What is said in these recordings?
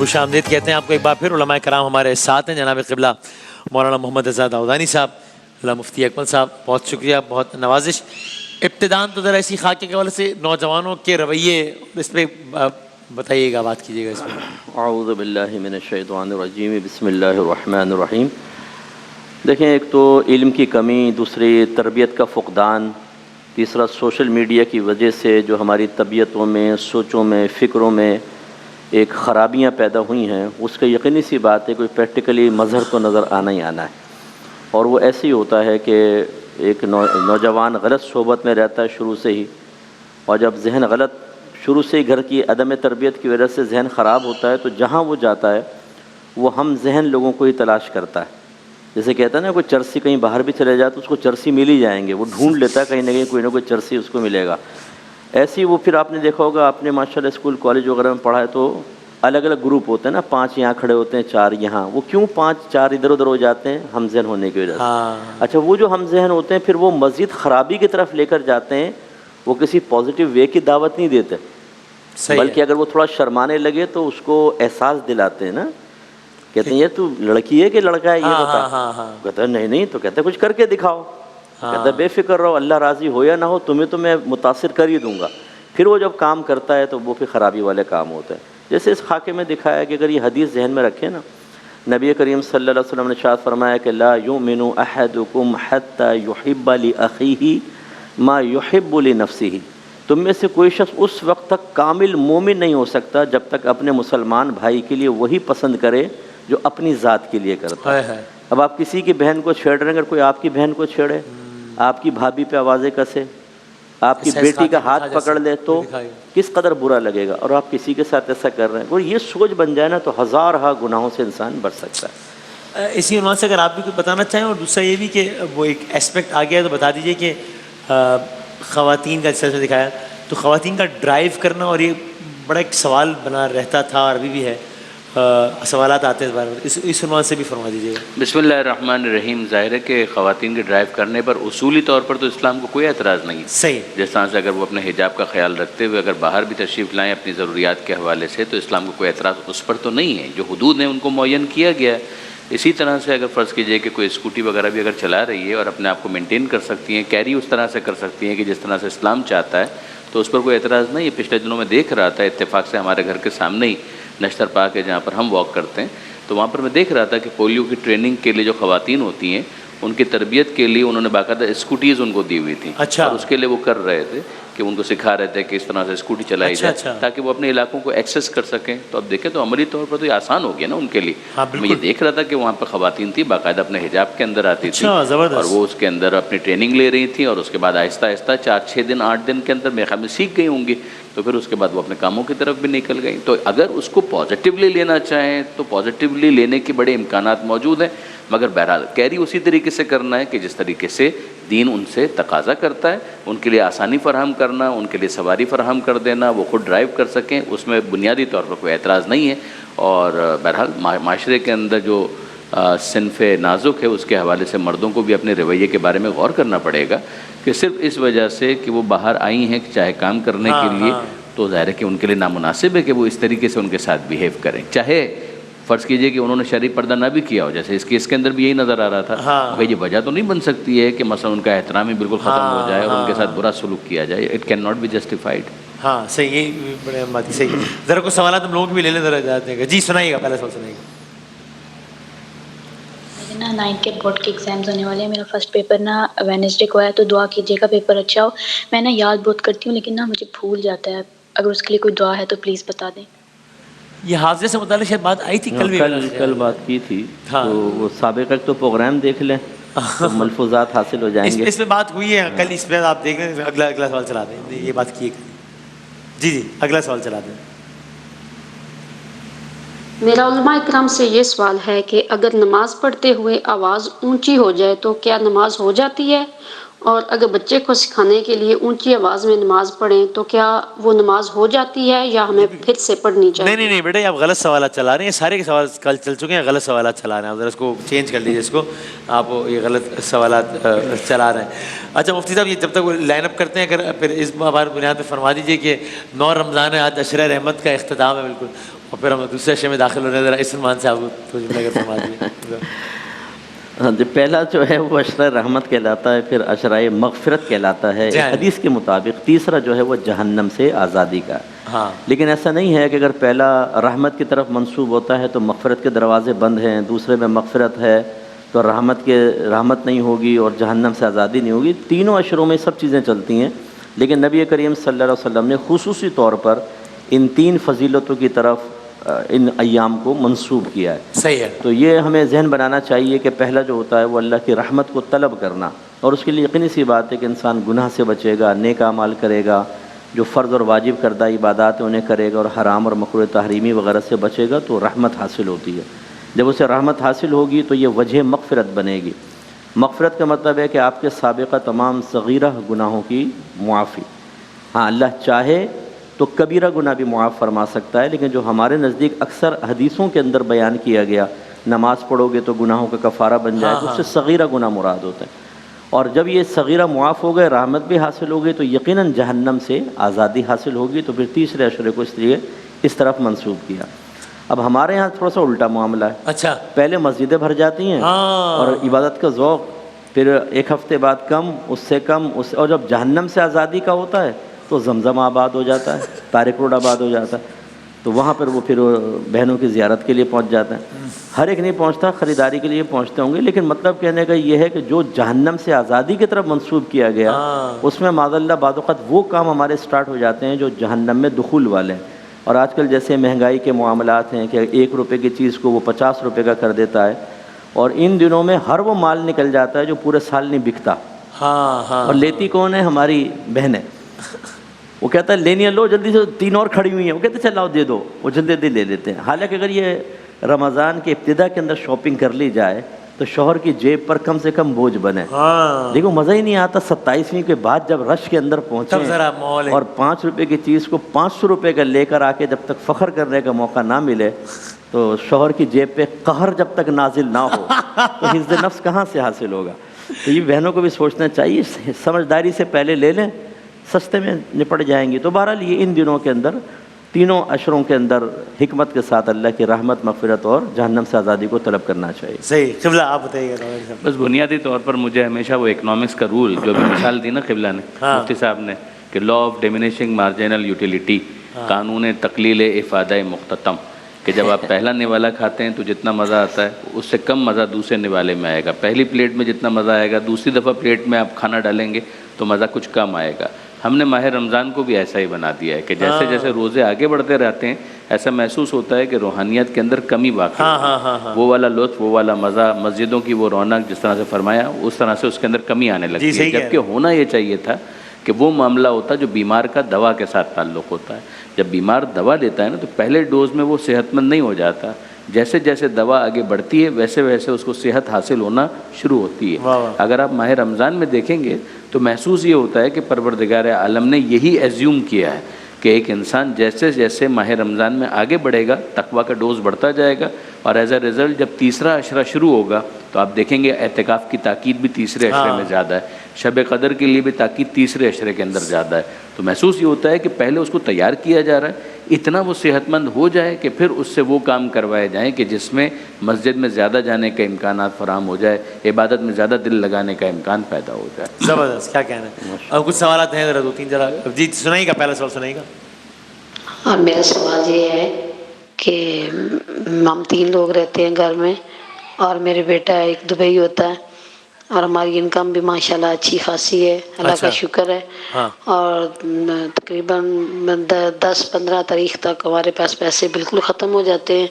خوش آمدید کہتے ہیں آپ کو ایک بار پھر. علماء کرام ہمارے ساتھ ہیں, جناب قبلہ مولانا محمد رضا داؤدانی صاحب, اللہ مفتی اکمل صاحب, بہت شکریہ, بہت نوازش. ابتداءً تو ذرا اسی خاکے کے حوالے سے نوجوانوں کے رویے اس پہ بتائیے گا, بات کیجیے گا اس میں. اعوذ باللہ من الشیطان الرجیم, بسم اللہ الرحمن الرحیم. دیکھیں, ایک تو علم کی کمی, دوسری تربیت کا فقدان, تیسرا سوشل میڈیا کی وجہ سے جو ہماری طبیعتوں میں, سوچوں میں, فکروں میں ایک خرابیاں پیدا ہوئی ہیں, اس کا یقینی سی بات ہے کوئی پریکٹیکلی مظہر تو نظر آنا ہی آنا ہے. اور وہ ایسے ہی ہوتا ہے کہ ایک نوجوان غلط صحبت میں رہتا ہے شروع سے ہی, اور جب ذہن غلط شروع سے ہی گھر کی عدم تربیت کی وجہ سے ذہن خراب ہوتا ہے, تو جہاں وہ جاتا ہے وہ ہم ذہن لوگوں کو ہی تلاش کرتا ہے. جیسے کہتا ہے نا, کوئی چرسی کہیں باہر بھی چلے جائے تو اس کو چرسی مل ہی جائیں گے, وہ ڈھونڈ لیتا ہے کہیں نہ کوئی نہ کوئی چرسی اس کو ملے گا. ایسے ہی وہ پھر آپ نے دیکھا ہوگا, آپ نے ماشاءاللہ اسکول کالج وغیرہ میں پڑھا ہے, تو الگ الگ گروپ ہوتے ہیں نا, 5 یہاں کھڑے ہوتے ہیں, 4 یہاں. وہ کیوں 5-4 ادھر ادھر ہو جاتے ہیں؟ ہم ذہن ہونے کی وجہ سے. اچھا, وہ جو ہم ذہن ہوتے ہیں پھر وہ مزید خرابی کی طرف لے کر جاتے ہیں, وہ کسی پازیٹیو وے کی دعوت نہیں دیتے, بلکہ اگر وہ تھوڑا شرمانے لگے تو اس کو احساس دلاتے ہیں نا, کہتے ہیں یہ تو لڑکی ہے کہ لڑکا ہے, یہ بتا. کہتا ہے نہیں, تو کہتے ہیں کچھ کر کے دکھاؤ. کہتا ہے بے فکر رہو, اللہ راضی ہو یا نہ ہو, تمہیں تو میں متاثر کر ہی دوں گا. پھر وہ جب کام کرتا ہے تو وہ پھر خرابی والے کام ہوتے ہیں. جیسے اس خاکے میں دکھایا ہے کہ اگر یہ حدیث ذہن میں رکھیں نا, نبی کریم صلی اللہ علیہ وسلم نے ارشاد فرمایا کہ لا یؤمن احدکم حتی یحب لاخیہ ما یحب لنفسہ. تم میں سے کوئی شخص اس وقت تک کامل مومن نہیں ہو سکتا جب تک اپنے مسلمان بھائی کے لیے وہی پسند کرے جو اپنی ذات کے لیے کرتا ہے. اب آپ کسی کی بہن کو چھیڑ رہے ہیں, اگر کوئی آپ کی بہن کو چھیڑے, آپ کی بھابھی پہ آوازیں کسے, آپ کی بیٹی کا ہاتھ پکڑ لے, تو کس قدر برا لگے گا. اور آپ کسی کے ساتھ ایسا کر رہے ہیں, اور یہ سوچ بن جائے نا, تو ہزارہ گناہوں سے انسان بچ سکتا ہے. اسی عنوان سے اگر آپ بھی کچھ بتانا چاہیں, اور دوسرا یہ بھی کہ وہ ایک اسپیکٹ آ گیا ہے تو بتا دیجیے کہ خواتین کا جیسے دکھایا, تو خواتین کا ڈرائیو کرنا, اور یہ بڑا ایک سوال بنا رہتا تھا اور ابھی بھی ہے, سوالات آتے ہیں اس بارے میں, اس عنوان سے بھی فرما دیجیے. بسم اللہ الرحمن الرحیم. ظاہر ہے کہ خواتین کے ڈرائیو کرنے پر اصولی طور پر تو اسلام کو کوئی اعتراض نہیں ہے. صحیح. جس طرح سے اگر وہ اپنے حجاب کا خیال رکھتے ہوئے اگر باہر بھی تشریف لائیں اپنی ضروریات کے حوالے سے, تو اسلام کو کوئی اعتراض اس پر تو نہیں ہے. جو حدود ہیں ان کو معین کیا گیا ہے. اسی طرح سے اگر فرض کیجئے کہ کوئی اسکوٹی وغیرہ بھی اگر چلا رہی ہے اور اپنے آپ کو مینٹین کر سکتی ہیں, کیری اس طرح سے کر سکتی ہیں کہ جس طرح سے اسلام چاہتا ہے, تو اس پر کوئی اعتراض نہیں ہے. پچھلے دنوں میں دیکھ رہا تھا اتفاق سے, ہمارے گھر کے سامنے ہی نشتر پاک ہے جہاں پر ہم واک کرتے ہیں, تو وہاں پر میں دیکھ رہا تھا کہ پولیو کی ٹریننگ کے لیے جو خواتین ہوتی ہیں ان کی تربیت کے لیے انہوں نے باقاعدہ اسکوٹیز ان کو دی ہوئی تھیں. اچھا. اور اس کے لیے وہ کر رہے تھے کہ ان کو سکھا رہے تھے کہ اس طرح سے اسکوٹی چلائی جائے تاکہ وہ اپنے علاقوں کو ایکسیس کر سکیں. تو اب دیکھیں تو عملی طور پر تو یہ آسان ہو گیا نا ان کے لیے. میں یہ دیکھ رہا تھا کہ وہاں پر خواتین تھی باقاعدہ اپنے حجاب کے اندر آتی تھی, اور وہ اس کے اندر اپنی ٹریننگ لے رہی تھیں, اور اس کے بعد آہستہ آہستہ 4-6 دن 8 دن کے اندر میرے خیال میں سیکھ گئی ہوں گی. تو پھر اس کے بعد وہ اپنے کاموں کی طرف بھی نکل گئی. تو اگر اس کو پازیٹیولی لینا چاہیں تو پازیٹیولی لینے کے بڑے امکانات موجود ہیں, مگر بہرحال کیری اسی طریقے سے کرنا ہے کہ جس طریقے سے دین ان سے تقاضا کرتا ہے. ان کے لیے آسانی فراہم کرنا, ان کے لیے سواری فراہم کر دینا, وہ خود ڈرائیو کر سکیں, اس میں بنیادی طور پر کوئی اعتراض نہیں ہے. اور بہرحال معاشرے کے اندر جو صنف نازک ہے اس کے حوالے سے مردوں کو بھی اپنے رویے کے بارے میں غور کرنا پڑے گا کہ صرف اس وجہ سے کہ وہ باہر آئی ہیں چاہے کام کرنے کے لیے, تو ظاہر ہے کہ ان کے لیے نامناسب ہے کہ وہ اس طریقے سے ان کے ساتھ بیہیو کریں. چاہے فرض کیجئے کہ انہوں نے شرعی پردہ نہ بھی کیا ہو, جیسے اس کیس کے اندر بھی یہی نظر آ رہا تھا, کہ یہ وجہ تو نہیں بن سکتی ہے کہ مثلا ان کا احترام ہی بالکل ختم ہو جائے اور ان کے ساتھ برا سلوک کیا جائے. It can not be justified. ہاں صحیح, یہی بڑے بات ہے. صحیح. ذرا کچھ سوالات ہم لوگوں کے بھی لے لیں, ذرا جاتے ہیں. جی سنائیے گا, پہلا سوال سنائیے گا. نا 9 کے بورڈ کے ایگزامز ہونے والے ہیں. میرا فرسٹ پیپر نا وینسڈے کو ہے, تو دعا کیجیے گا پیپر اچھا ہو. میں نا یاد بہت کرتی ہوں لیکن نا مجھے بھول جاتا ہے, اگر اس کے لیے کوئی دعا ہے تو پلیز بتا دیں. یہ حافظے سے متعلق شاید بات آئی تھی کل بھی, کل بات کی تھی, تو وہ سابقہ تو پروگرام دیکھ لیں تو ملفوظات حاصل ہو جائیں گے. اس میں بات ہوئی ہے کل, اس میں آپ دیکھ لیں. اگلا سوال چلا دیں, یہ بات کی. جی اگلا سوال چلا دیں. میرا علماء اکرام سے یہ سوال ہے کہ اگر نماز پڑھتے ہوئے آواز اونچی ہو جائے تو کیا نماز ہو جاتی ہے؟ اور اگر بچے کو سکھانے کے لیے اونچی آواز میں نماز پڑھیں تو کیا وہ نماز ہو جاتی ہے یا ہمیں پھر سے پڑھنی چاہیے؟ نہیں بیٹے, آپ غلط سوالات چلا رہے ہیں. سارے کے سوال کل چل چکے ہیں, غلط سوالات چلا رہے ہیں. آپ ذرا اس کو چینج کر لیجیے, اس کو آپ یہ غلط سوالات چلا رہے ہیں. اچھا مفتی صاحب, یہ جب تک وہ لائن اپ کرتے ہیں, اگر پھر اس بار بنیاد پہ فرما دیجیے کہ 9 رمضان ہے, آج عشرہ رحمت کا اختتام ہے بالکل, اور پھر ہم دوسرے اشرے میں داخل ہو رہے ہیں. ذرا اس عنوان سے آپ کو جملہ اگر فرما دیجیے. ہاں جی، پہلا جو ہے وہ عشرہ رحمت کہلاتا ہے، پھر عشرہ مغفرت کہلاتا ہے ایک حدیث کے مطابق. تیسرا جو ہے وہ جہنم سے آزادی کا. ہاں لیکن ایسا نہیں ہے کہ اگر پہلا رحمت کی طرف منسوب ہوتا ہے تو مغفرت کے دروازے بند ہیں، دوسرے میں مغفرت ہے تو رحمت نہیں ہوگی اور جہنم سے آزادی نہیں ہوگی. تینوں عشروں میں سب چیزیں چلتی ہیں، لیکن نبی کریم صلی اللہ علیہ وسلم نے خصوصی طور پر ان تین فضیلتوں کی طرف ان ایام کو منسوب کیا ہے. صحیح ہے. تو یہ ہمیں ذہن بنانا چاہیے کہ پہلا جو ہوتا ہے وہ اللہ کی رحمت کو طلب کرنا، اور اس کے لیے یقینی سی بات ہے کہ انسان گناہ سے بچے گا، نیک اعمال کرے گا، جو فرض اور واجب کردہ عبادات ہیں انہیں کرے گا، اور حرام اور مکروہ تحریمی وغیرہ سے بچے گا تو رحمت حاصل ہوتی ہے. جب اسے رحمت حاصل ہوگی تو یہ وجہ مغفرت بنے گی. مغفرت کا مطلب ہے کہ آپ کے سابقہ تمام صغیرہ گناہوں کی معافی. ہاں اللہ چاہے تو کبیرہ گناہ بھی معاف فرما سکتا ہے، لیکن جو ہمارے نزدیک اکثر حدیثوں کے اندر بیان کیا گیا، نماز پڑھو گے تو گناہوں کا کفارہ بن جائے، تو اس سے صغیرہ گناہ مراد ہوتا ہے. اور جب یہ صغیرہ معاف ہو گئے، رحمت بھی حاصل ہو گئی، تو یقیناً جہنم سے آزادی حاصل ہوگی. تو پھر تیسرے عشرے کو اس لیے اس طرف منسوب کیا. اب ہمارے ہاں تھوڑا سا الٹا معاملہ ہے. اچھا. پہلے مسجدیں بھر جاتی ہیں اور عبادت کا ذوق، پھر ایک ہفتے بعد کم، اس سے کم، اور جب جہنم سے آزادی کا ہوتا ہے تو زمزم آباد ہو جاتا ہے، طارق روڈ آباد ہو جاتا ہے. تو وہاں پر وہ پھر بہنوں کی زیارت کے لیے پہنچ جاتا ہے. ہر ایک نہیں پہنچتا، خریداری کے لیے پہنچتے ہوں گے، لیکن مطلب کہنے کا یہ ہے کہ جو جہنم سے آزادی کی طرف منسوب کیا گیا اس میں معاذ اللہ بعض اوقات وہ کام ہمارے سٹارٹ ہو جاتے ہیں جو جہنم میں دخول والے ہیں. اور آج کل جیسے مہنگائی کے معاملات ہیں کہ 1 روپے کی چیز کو وہ 50 روپے کا کر دیتا ہے، اور ان دنوں میں ہر وہ مال نکل جاتا ہے جو پورے سال نہیں بکتا. اور لیتی کون ہے؟ ہماری بہنیں. وہ کہتا ہے لینی ہے، لو جلدی سے، 3 اور کھڑی ہوئی ہیں، وہ کہتے ہیں چل لاؤ دے دو، وہ جلدی لے لیتے ہیں. حالانکہ اگر یہ رمضان کے ابتدا کے اندر شاپنگ کر لی جائے تو شوہر کی جیب پر کم سے کم بوجھ بنے. دیکھو مزہ ہی نہیں آتا 27ویں کے بعد جب رش کے اندر پہنچے اور 5 روپے کی چیز کو 500 روپے کا لے کر آ کے جب تک فخر کرنے کا موقع نہ ملے تو شوہر کی جیب پہ قہر جب تک نازل نہ ہو تو حفظ نفس کہاں سے حاصل ہوگا. تو یہ بہنوں کو بھی سوچنا چاہیے، سمجھداری سے پہلے لے لیں، سستے میں نپٹ جائیں گی. تو بہرحال یہ ان دنوں کے اندر تینوں عشروں کے اندر حکمت کے ساتھ اللہ کی رحمت، مغفرت اور جہنم سے آزادی کو طلب کرنا چاہیے. صحیح. قبلہ آپ بتائیے گا. بس بنیادی طور پر مجھے ہمیشہ وہ اکنامکس کا رول جو بھی مثال دی نا قبلہ نے، مفتی صاحب نے، کہ law of diminishing marginal utility, قانون تقلیل افادہ مختتم، کہ جب آپ پہلا نوالا کھاتے ہیں تو جتنا مزہ آتا ہے اس سے کم مزہ دوسرے نوالے میں آئے گا. پہلی پلیٹ میں جتنا مزہ آئے گا دوسری دفعہ پلیٹ میں آپ کھانا ڈالیں گے تو مزہ کچھ کم آئے گا. ہم نے ماہ رمضان کو بھی ایسا ہی بنا دیا ہے کہ جیسے جیسے روزے آگے بڑھتے رہتے ہیں ایسا محسوس ہوتا ہے کہ روحانیت کے اندر کمی باقی ہے. وہ والا لطف، وہ والا مزہ، مسجدوں کی وہ رونق جس طرح سے فرمایا اس طرح سے اس کے اندر کمی آنے لگتی ہے. جبکہ ہونا یہ چاہیے تھا کہ وہ معاملہ ہوتا جو بیمار کا دوا کے ساتھ تعلق ہوتا ہے. جب بیمار دوا لیتا ہے نا تو پہلے ڈوز میں وہ صحت مند نہیں ہو جاتا، جیسے جیسے دوا آگے بڑھتی ہے ویسے ویسے اس کو صحت حاصل ہونا شروع ہوتی ہے. اگر آپ ماہ رمضان میں دیکھیں گے تو محسوس یہ ہوتا ہے کہ پروردگار عالم نے یہی ایزیوم کیا ہے کہ ایک انسان جیسے جیسے ماہ رمضان میں آگے بڑھے گا تقویٰ کا ڈوز بڑھتا جائے گا، اور ایز اے رزلٹ جب تیسرا عشرہ شروع ہوگا تو آپ دیکھیں گے اعتکاف کی تاکید بھی تیسرے عشرے میں زیادہ ہے، شب قدر کے لیے بھی تاکید تیسرے عشرے کے اندر زیادہ ہے. تو محسوس یہ ہوتا ہے کہ پہلے اس کو تیار کیا جا رہا ہے اتنا وہ صحت مند ہو جائے کہ پھر اس سے وہ کام کروائے جائیں کہ جس میں مسجد میں زیادہ جانے کا امکانات فراہم ہو جائے، عبادت میں زیادہ دل لگانے کا امکان پیدا ہو جائے. زبردست. کیا کہنا ہے؟ اور کچھ سوالات ہیں ذرا 2-3 ذرا جی سنائیے گا. پہلا سوال سنائیے گا. اور میرا سوال یہ ہے کہ ہم 3 لوگ رہتے ہیں گھر میں، اور میرے بیٹا ایک دبئی ہوتا ہے، اور ہماری انکم بھی ماشاءاللہ اچھی خاصی ہے، اللہ کا شکر ہے. اور تقریباً 10-15 تاریخ تک ہمارے پاس پیسے بالکل ختم ہو جاتے ہیں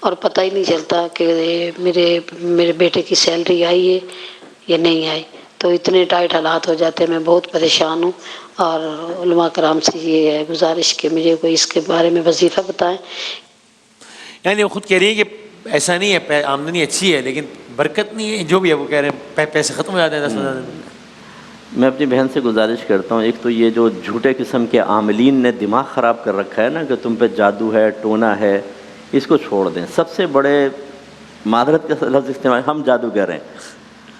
اور پتہ ہی نہیں چلتا کہ میرے بیٹے کی سیلری آئی ہے یا نہیں آئی. تو اتنے ٹائٹ حالات ہو جاتے ہیں، میں بہت پریشان ہوں. اور علماء کرام سے یہ ہے گزارش کہ مجھے کوئی اس کے بارے میں وظیفہ بتائیں. یعنی وہ خود کہہ رہی ہے کہ ایسا نہیں ہے، آمدنی اچھی ہے لیکن برکت نہیں ہے، جو بھی ہے وہ کہہ رہے ہیں پیسے ختم ہو جاتے ہیں 10-15 دن. میں اپنی بہن سے گزارش کرتا ہوں، ایک تو یہ جو جھوٹے قسم کے عاملین نے دماغ خراب کر رکھا ہے نا کہ تم پہ جادو ہے، ٹونا ہے، اس کو چھوڑ دیں. سب سے بڑے معذرت کا لفظ استعمال، ہم جادوگر ہیں.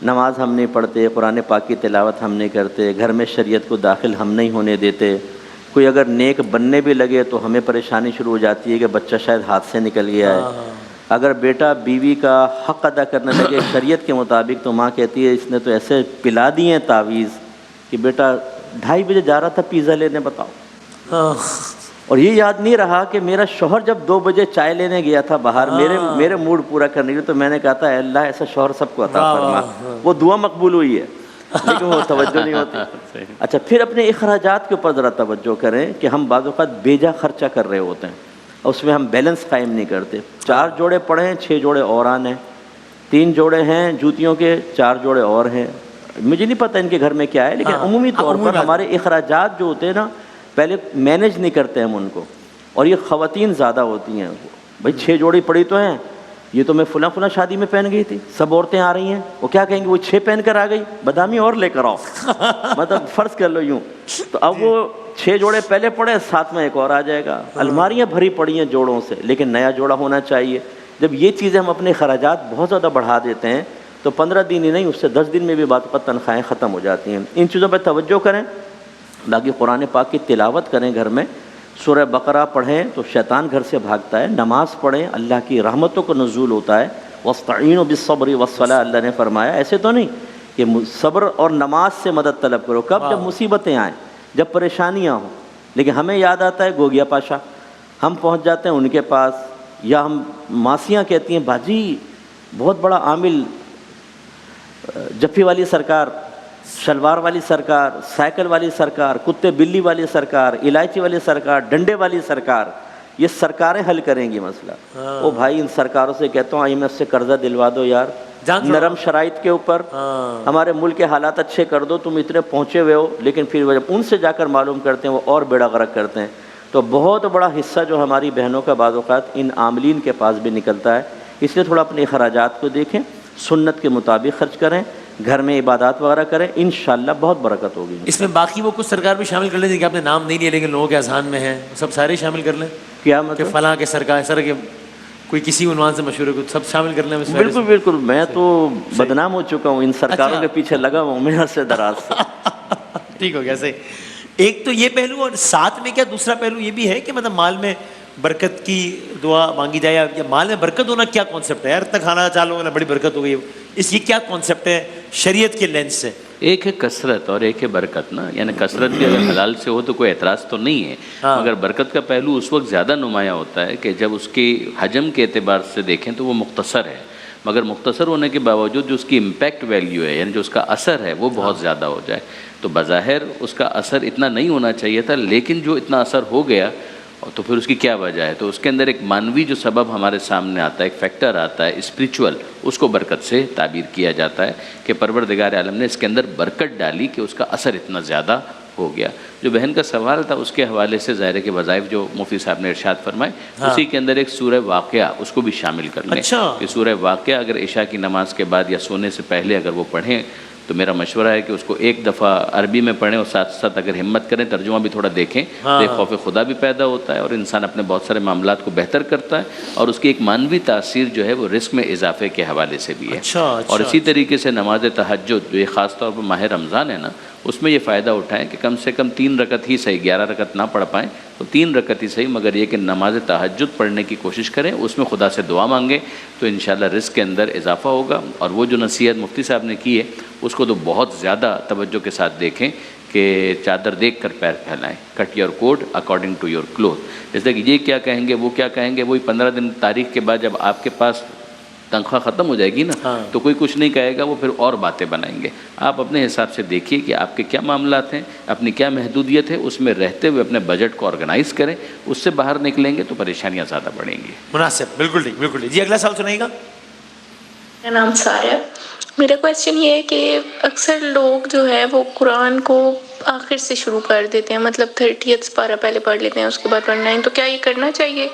نماز ہم نہیں پڑھتے، قرآن پاک کی تلاوت ہم نہیں کرتے، گھر میں شریعت کو داخل ہم نہیں ہونے دیتے، کوئی اگر نیک بننے بھی لگے تو ہمیں پریشانی شروع ہو جاتی ہے کہ بچہ شاید ہاتھ سے نکل گیا ہے. اگر بیٹا بیوی کا حق ادا کرنے لگے شریعت کے مطابق تو ماں کہتی ہے اس نے تو ایسے پلا دیے ہیں تعویذ کہ بیٹا 2:30 بجے جا رہا تھا پیزا لینے، بتاؤ. اور یہ یاد نہیں رہا کہ میرا شوہر جب 2 بجے چائے لینے گیا تھا باہر میرے موڈ پورا کرنے کے لیے، تو میں نے کہا تھا اے اللہ ایسا شوہر سب کو عطا فرما. وہ دعا مقبول ہوئی ہے لیکن وہ توجہ نہیں ہوتی. اچھا پھر اپنے اخراجات کے اوپر ذرا توجہ کریں کہ ہم بعض اوقات بیجا خرچہ کر رہے ہوتے ہیں اور اس میں ہم بیلنس قائم نہیں کرتے. 4 جوڑے پڑے ہیں، 6 جوڑے اور آنے ہیں، 3 جوڑے ہیں جوتیوں کے، 4 جوڑے اور ہیں. مجھے نہیں پتہ ان کے گھر میں کیا ہے، لیکن عمومی طور پر ہمارے اخراجات جو ہوتے ہیں نا پہلے مینیج نہیں کرتے ہم ان کو. اور یہ خواتین زیادہ ہوتی ہیں، بھائی 6 جوڑی پڑی تو ہیں، یہ تو میں فلاں شادی میں پہن گئی تھی، سب عورتیں آ رہی ہیں، وہ کیا کہیں گے وہ 6 پہن کر آ گئی، بادامی اور لے کر آؤ. مطلب فرض کر لو یوں، تو اب وہ 6 جوڑے پہلے پڑے، ساتھ میں ایک اور آ جائے گا. الماریاں بھری پڑی ہیں جوڑوں سے، لیکن نیا جوڑا ہونا چاہیے. جب یہ چیزیں ہم اپنے خراجات بہت زیادہ بڑھا دیتے ہیں تو 15 دن ہی نہیں، اس سے 10 دن میں بھی بعض اوقات تنخواہیں ختم ہو جاتی ہیں. ان چیزوں پہ توجہ کریں. باقی قرآن پاک کی تلاوت کریں گھر میں، سورہ بقرہ پڑھیں تو شیطان گھر سے بھاگتا ہے. نماز پڑھیں، اللہ کی رحمتوں کو نزول ہوتا ہے. وَاسْتَعِينُوا بِالصَّبْرِ وَالصَّلَاةِ اللہ نے فرمایا. ایسے تو نہیں کہ صبر اور نماز سے مدد طلب کرو. کب؟ جب مصیبتیں آئیں، جب پریشانیاں ہوں. لیکن ہمیں یاد آتا ہے گوگیا پاشا، ہم پہنچ جاتے ہیں ان کے پاس، یا ہم ماسیاں کہتی ہیں باجی بہت بڑا عامل، جفی والی سرکار، شلوار والی سرکار، سائیکل والی سرکار، کتے بلی والی سرکار، الائچی والی سرکار، ڈنڈے والی سرکار، یہ سرکاریں حل کریں گی مسئلہ. او بھائی ان سرکاروں سے کہتا ہوں آئی سے قرضہ دلوا دو یار، نرم شرائط کے اوپر ہمارے ملک کے حالات اچھے کر دو. تم اتنے پہنچے ہوئے ہو، لیکن پھر جب ان سے جا کر معلوم کرتے ہیں وہ اور بیڑا غرق کرتے ہیں. تو بہت بڑا حصہ جو ہماری بہنوں کا بعض اوقات ان عاملین کے پاس بھی نکلتا ہے. اس لیے تھوڑا اپنے اخراجات کو دیکھیں، سنت کے مطابق خرچ کریں، گھر میں عبادات وغیرہ کریں، انشاءاللہ بہت برکت ہوگی. اس میں باقی وہ کچھ سرکار بھی شامل کر لیں کہ آپ نے نام نہیں لیا لیکن لوگوں کے اذہان میں ہیں، سب سارے شامل کر لیں. کیا کہ مطلب؟ فلاں کے سرکار سر کے کوئی کسی عنوان سے مشہور ہے، کچھ سب شامل کر لیں. بالکل بالکل، میں تو بدنام ہو چکا ہوں، ان سرکاروں کے پیچھے لگا ہوا ہوں میرا سے دراز سے. ٹھیک ہو گیا، صحیح. ایک تو یہ پہلو، اور ساتھ میں کیا دوسرا پہلو یہ بھی ہے کہ مطلب مال میں برکت کی دعا مانگی جائے، یا مال میں برکت ہونا کیا کانسیپٹ ہے؟ یار اتنا کھانا چالو نا بڑی برکت ہو گئی، اس یہ کیا کانسیپٹ ہے شریعت کے لینس سے؟ ایک ہے کثرت اور ایک ہے برکت نا. یعنی کثرت بھی اگر حلال سے ہو تو کوئی اعتراض تو نہیں ہے، مگر برکت کا پہلو اس وقت زیادہ نمایاں ہوتا ہے کہ جب اس کی حجم کے اعتبار سے دیکھیں تو وہ مختصر ہے، مگر مختصر ہونے کے باوجود جو اس کی امپیکٹ ویلیو ہے، یعنی جو اس کا اثر ہے وہ بہت زیادہ ہو جائے. تو بظاہر اس کا اثر اتنا نہیں ہونا چاہیے تھا، لیکن جو اتنا اثر ہو گیا تو پھر اس کی کیا وجہ ہے؟ تو اس کے اندر ایک مانوی جو سبب ہمارے سامنے آتا ہے، ایک فیکٹر آتا ہے اسپریچول، اس کو برکت سے تعبیر کیا جاتا ہے کہ پروردگار عالم نے اس کے اندر برکت ڈالی کہ اس کا اثر اتنا زیادہ ہو گیا. جو بہن کا سوال تھا اس کے حوالے سے ظاہر کے وظائف جو مفتی صاحب نے ارشاد فرمائے، اسی کے اندر ایک سورہ واقعہ اس کو بھی شامل کر لیں. کہ سورہ واقعہ اگر عشاء کی نماز کے بعد یا سونے سے پہلے اگر وہ پڑھیں تو میرا مشورہ ہے کہ اس کو ایک دفعہ عربی میں پڑھیں اور ساتھ ساتھ اگر ہمت کریں ترجمہ بھی تھوڑا دیکھیں تو ایک خوف خدا بھی پیدا ہوتا ہے اور انسان اپنے بہت سارے معاملات کو بہتر کرتا ہے، اور اس کی ایک مانوی تاثیر جو ہے وہ رزق میں اضافے کے حوالے سے بھی ہے. اور اسی طریقے سے نماز تہجد جو یہ خاص طور پر ماہ رمضان ہے نا، اس میں یہ فائدہ اٹھائیں کہ کم سے کم 3 رکعت ہی صحیح، 11 رکعت نہ پڑھ پائیں تو 3 رکعت ہی صحیح، مگر یہ کہ نماز تہجد پڑھنے کی کوشش کریں، اس میں خدا سے دعا مانگیں تو انشاءاللہ رزق کے اندر اضافہ ہوگا. اور وہ جو نصیحت مفتی صاحب نے کی ہے اس کو تو بہت زیادہ توجہ کے ساتھ دیکھیں کہ چادر دیکھ کر پیر پھیلائیں، cut your coat according to your cloth. جیسے کہ یہ کیا کہیں گے وہ کیا کہیں گے، وہی 15 دن تاریخ کے بعد جب آپ کے پاس تنخواہ ختم ہو جائے گی نا تو کوئی کچھ نہیں کہے گا، وہ پھر اور باتیں بنائیں گے. آپ اپنے حساب سے دیکھیے کہ آپ کے کیا معاملات ہیں، اپنی کیا محدودیت ہے، اس میں رہتے ہوئے اپنے بجٹ کو آرگنائز کریں، اس سے باہر نکلیں گے تو پریشانیاں زیادہ بڑھیں گی. مناسب، بالکل ٹھیک، بالکل ٹھیک. جی اگلا سوال سنائیے گا. میرا نام سارہ ہے. میرا کویسچن یہ ہے کہ اکثر لوگ جو ہے وہ قرآن کو آخر سے شروع کر دیتے ہیں، مطلب 30th پارہ پہلے پڑھ لیتے ہیں اس کے بعد پڑھنا ہے، تو کیا یہ کرنا چاہیے؟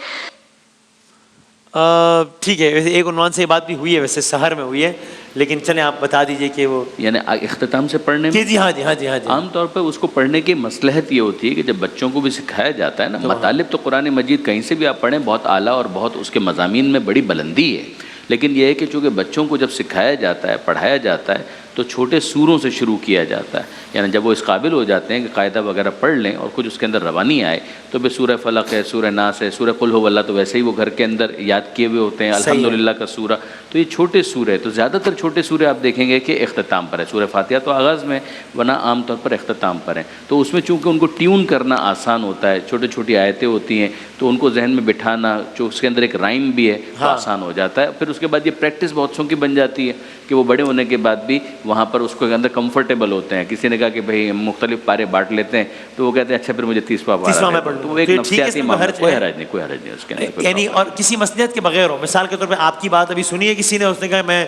ٹھیک ہے، ویسے ایک عنوان سے یہ بات بھی ہوئی ہے، ویسے سحر میں ہوئی ہے، لیکن چلیں آپ بتا دیجئے کہ وہ یعنی اختتام سے پڑھنے میں. جی ہاں جی ہاں جی ہاں جی. عام طور پر اس کو پڑھنے کی مصلحت یہ ہوتی ہے کہ جب بچوں کو بھی سکھایا جاتا ہے نا، مطالب تو قرآن مجید کہیں سے بھی آپ پڑھیں بہت اعلیٰ اور بہت اس کے مضامین میں بڑی بلندی ہے، لیکن یہ ہے کہ چونکہ بچوں کو جب سکھایا جاتا ہے، پڑھایا جاتا ہے تو چھوٹے سوروں سے شروع کیا جاتا ہے، یعنی جب وہ اس قابل ہو جاتے ہیں کہ قاعدہ وغیرہ پڑھ لیں اور کچھ اس کے اندر روانی آئے تو پھر سورہ فلق ہے، سورہ ناس ہے، سورہ قل هو اللہ تو ویسے ہی وہ گھر کے اندر یاد کیے ہوئے ہوتے ہیں، الحمدللہ کا سورہ، تو یہ چھوٹے سورے، تو زیادہ تر چھوٹے سورے آپ دیکھیں گے کہ اختتام پر ہے، سورہ فاتحہ تو آغاز میں ورنہ عام طور پر اختتام پر ہیں، تو اس میں چونکہ ان کو ٹیون کرنا آسان ہوتا ہے، چھوٹی چھوٹی آیتیں ہوتی ہیں تو ان کو ذہن میں بٹھانا، جو اس کے اندر ایک رائم بھی ہے تو آسان ہو جاتا ہے، پھر اس کے بعد یہ پریکٹس بہت سوں کی بن جاتی ہے کہ وہ بڑے ہونے کے بعد بھی وہاں پر اس کے اندر کمفرٹیبل ہوتے ہیں. کسی نے کہا کہ بھئی مختلف پارے بانٹ لیتے ہیں تو وہ کہتے ہیں اچھا پھر مجھے 30واں پارہ، تو وہ ایک نفسیاتی معاملہ، کوئی حرج نہیں اس کے اندر. یعنی اور کسی مصلحت کے بغیر ہو، مثال کے طور پہ آپ کی بات ابھی سنی ہے کسی نے، اس نے کہا میں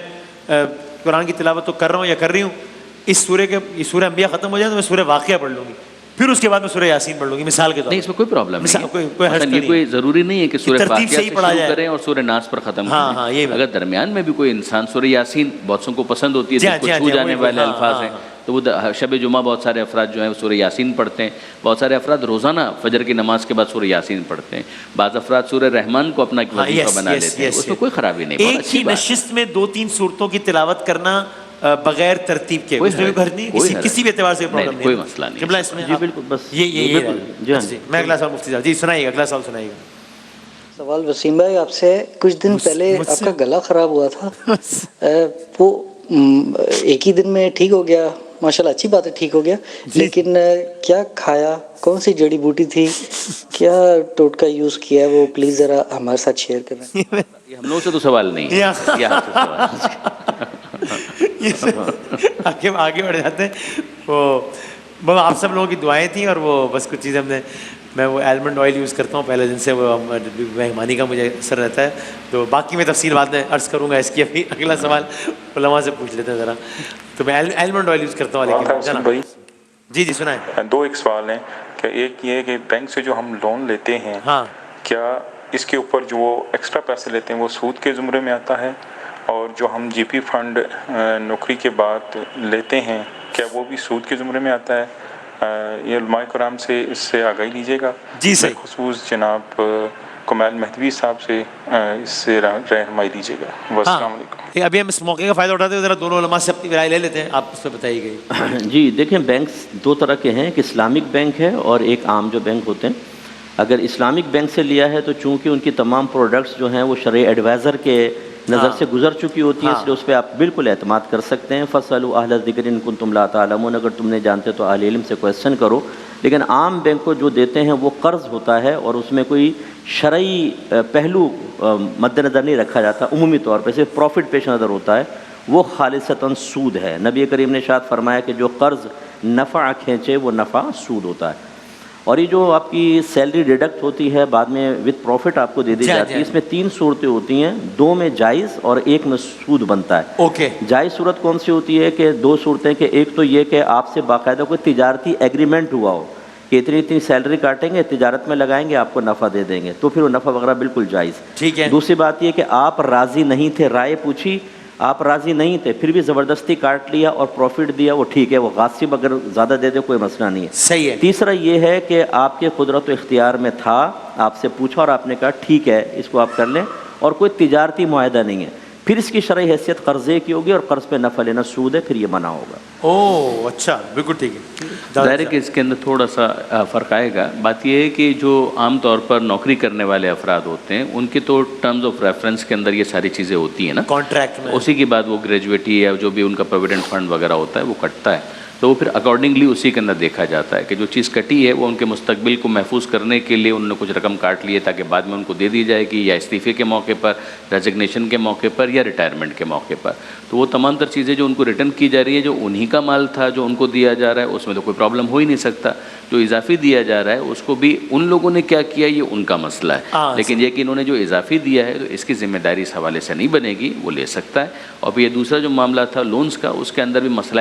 قرآن کی تلاوت تو کر رہا ہوں یا کر رہی ہوں، اس سورے کے یہ سورہ انبیاء ختم ہو جائے تو میں سورہ واقعہ پڑھ لوں گی، پھر اس کے بعد میں سورہ یاسین پڑھ لوں گی، مثال کے طور پر. نہیں اس میں کوئی پرابلم نہیں ہے، یہ کوئی ضروری نہیں ہے کہ سورہ فاتحہ سے شروع کریں اور سورہ ناس پر ختم کریں. اگر درمیان میں بھی کوئی انسان سورہ یاسین، بہت سو کو پسند ہوتی ہے، دل کو چھو جانے والے الفاظ ہیں، تو وہ شب جمعہ بہت سارے افراد جو ہیں وہ سورہ یاسین پڑھتے ہیں، بہت سارے افراد روزانہ فجر کی نماز کے بعد سورہ یاسین پڑھتے ہیں، بعض افراد سورہ رحمان کو اپنا ایک وظیفہ بنا لیتے ہیں، اس میں کوئی خرابی نہیں. ایک ہی نشست میں 2-3 صورتوں کی تلاوت کرنا بغیر ترتیب کے، اس میں گھر نہیں، کسی بھی اعتبار سے پرابلم نہیں، کوئی مسئلہ نہیں. قبلہ اس میں جی بالکل، بس یہ میں اگلا سوال مفتی صاحب جی سنائیے گا، اگلا سوال سنائیے گا. سوال وسیم بھائی آپ سے، کچھ دن پہلے آپ کا گلا خراب ہوا تھا، وہ ایک ہی دن میں ٹھیک ہو گیا، ماشاءاللہ اچھی بات ہے ٹھیک ہو گیا، لیکن کیا کھایا، کون سی جڑی بوٹی تھی، کیا ٹوٹکا یوز کیا ہے، وہ پلیز ذرا ہمارے ساتھ شیئر کریں. یہ ہم لوگوں سے تو سوال نہیں ہے، آگے بڑھ جاتے ہیں. وہ آپ سب لوگوں کی دعائیں تھیں اور وہ بس کچھ چیزیں ہم نے، میں وہ ایلمنڈ آئل یوز کرتا ہوں پہلے دن سے، وہ مہمانی کا مجھے اثر رہتا ہے، تو باقی میں تفصیل بعد میں عرض کروں گا اس کی. ابھی اگلا سوال علماء سے پوچھ لیتے ہیں ذرا. تو میں ایلمنڈ آئل یوز کرتا ہوں. لیکن جی سنائیں. 2 ایک سوال ہیں کہ ایک یہ ہے کہ بینک سے جو ہم لون لیتے ہیں، کیا اس کے اوپر جو وہ ایکسٹرا پیسے لیتے ہیں وہ سود کے زمرے میں آتا ہے، اور جو ہم جی پی فنڈ نوکری کے بعد لیتے ہیں کیا وہ بھی سود کے زمرے میں آتا ہے؟ یہ علماء کرام سے اس سے آگاہی لیجیے گا. جی سر. خصوص جناب کمال مہدوی صاحب سے اس سے رہنمائی دیجیے گا. السلام علیکم. ابھی ہم اس موقع کا فائدہ اٹھاتے ہیں، ذرا دونوں علماء سے اپنی رائے لے لیتے ہیں، آپ اس پہ بتائیے گا. جی دیکھیں، بینکس 2 طرح کے ہیں، ایک اسلامک بینک ہے اور ایک عام جو بینک ہوتے ہیں. اگر اسلامک بینک سے لیا ہے تو چونکہ ان کی تمام پروڈکٹس جو ہیں وہ شرعی ایڈوائزر کے نظر سے گزر چکی ہوتی ہے، اس لیے اس پہ آپ بالکل اعتماد کر سکتے ہیں. فَاسْأَلُوا أَهْلَ الذِّكْرِ إِن كُنتُمْ لَا تَعْلَمُونَ، اگر تم نہیں جانتے تو اہل علم سے کویسچن کرو. لیکن عام بینک کو جو دیتے ہیں وہ قرض ہوتا ہے اور اس میں کوئی شرعی پہلو مد نظر نہیں رکھا جاتا، عمومی طور پہ صرف پروفٹ پیش نظر ہوتا ہے، وہ خالصتاً سود ہے. نبی کریم نے ارشاد فرمایا کہ جو قرض نفع کھینچے وہ نفع سود ہوتا ہے. اور یہ جو آپ کی سیلری ڈیڈکٹ ہوتی ہے بعد میں وتھ پروفٹ آپ کو دے دی جاتی ہے، اس میں 3 صورتیں ہوتی ہیں، 2 میں جائز اور 1 میں سود بنتا ہے. اوکے. جائز صورت کون سی ہوتی ہے کہ 2 صورتیں، کہ ایک تو یہ کہ آپ سے باقاعدہ کوئی تجارتی ایگریمنٹ ہوا ہو کہ اتنی سیلری کاٹیں گے، تجارت میں لگائیں گے، آپ کو نفع دے دیں گے، تو پھر وہ نفع وغیرہ بالکل جائز. ٹھیک ہے. دوسری بات یہ کہ آپ راضی نہیں تھے، رائے پوچھی، آپ راضی نہیں تھے، پھر بھی زبردستی کاٹ لیا اور پروفٹ دیا، وہ ٹھیک ہے، وہ غاصب اگر زیادہ دے دے کوئی مسئلہ نہیں ہے. صحیح ہے. تیسرا یہ ہے کہ آپ کے قدرت و اختیار میں تھا، آپ سے پوچھا اور آپ نے کہا ٹھیک ہے اس کو آپ کر لیں، اور کوئی تجارتی معاہدہ نہیں ہے، پھر اس کی شرعی حیثیت قرضے کی ہوگی اور قرض پہ نفع لینا سود ہے، پھر یہ منع ہوگا. اوہ اچھا، بالکل ٹھیک ہے. ظاہر ہے کہ اس کے اندر تھوڑا سا فرق آئے گا. بات یہ ہے کہ جو عام طور پر نوکری کرنے والے افراد ہوتے ہیں ان کے تو ٹرمز آف ریفرنس کے اندر یہ ساری چیزیں ہوتی ہیں نا، کانٹریکٹ میں، اسی کے بعد وہ گریجویٹی یا جو بھی ان کا پروویڈنٹ فنڈ وغیرہ ہوتا ہے وہ کٹتا ہے، تو وہ پھر اکارڈنگلی اسی کے اندر دیکھا جاتا ہے کہ جو چیز کٹی ہے وہ ان کے مستقبل کو محفوظ کرنے کے لیے انہوں نے کچھ رقم کاٹ لی ہے تاکہ بعد میں ان کو دے دی جائے گی، یا استعفے کے موقع پر، ریزگنیشن کے موقع پر، یا ریٹائرمنٹ کے موقع پر. تو وہ تمام تر چیزیں جو ان کو ریٹرن کی جا رہی ہے، جو انہی کا مال تھا جو ان کو دیا جا رہا ہے، اس میں تو کوئی پرابلم ہو ہی نہیں سکتا. جو اضافی دیا جا رہا ہے اس کو بھی ان لوگوں نے کیا کیا یہ ان کا مسئلہ ہے، لیکن یہ کہ انہوں نے جو اضافی دیا ہے تو اس کی ذمہ داری اس حوالے سے نہیں بنے گی، وہ لے سکتا ہے. اور پھر یہ دوسرا جو معاملہ تھا لونز کا، اس کے اندر بھی مسئلہ